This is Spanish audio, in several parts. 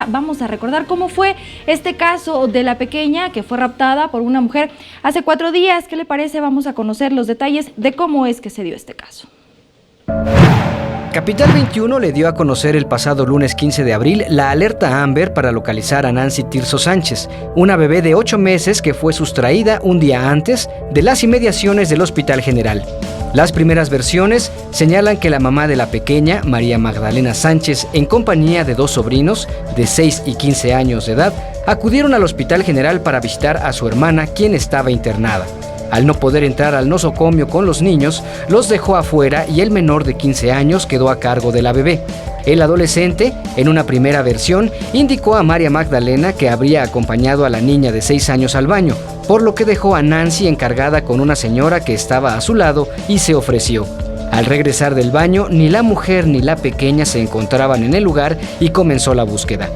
vamos a recordar cómo fue este caso de la pequeña que fue raptada por una mujer hace 4 días. ¿Qué le parece? Vamos a conocer los detalles de cómo es que se dio este caso. Capital 21 le dio a conocer el pasado lunes 15 de abril la alerta Amber para localizar a Nancy Tirso Sánchez, una bebé de 8 meses que fue sustraída un día antes de las inmediaciones del Hospital General. Las primeras versiones señalan que la mamá de la pequeña, María Magdalena Sánchez, en compañía de 2 sobrinos de 6 y 15 años de edad, acudieron al Hospital General para visitar a su hermana, quien estaba internada. Al no poder entrar al nosocomio con los niños, los dejó afuera y el menor de 15 años quedó a cargo de la bebé. El adolescente, en una primera versión, indicó a María Magdalena que habría acompañado a la niña de 6 años al baño, por lo que dejó a Nancy encargada con una señora que estaba a su lado y se ofreció. Al regresar del baño, ni la mujer ni la pequeña se encontraban en el lugar y comenzó la búsqueda.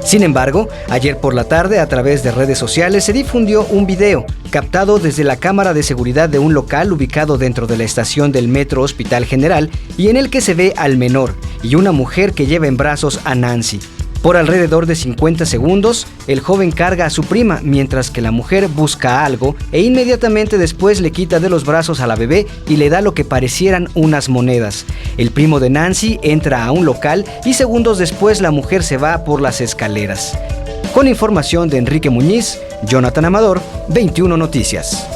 Sin embargo, ayer por la tarde, a través de redes sociales, se difundió un video captado desde la cámara de seguridad de un local ubicado dentro de la estación del Metro Hospital General y en el que se ve al menor y una mujer que lleva en brazos a Nancy. Por alrededor de 50 segundos, el joven carga a su prima mientras que la mujer busca algo e inmediatamente después le quita de los brazos a la bebé y le da lo que parecieran unas monedas. El primo de Nancy entra a un local y segundos después la mujer se va por las escaleras. Con información de Enrique Muñiz, Jonathan Amador, 21 Noticias.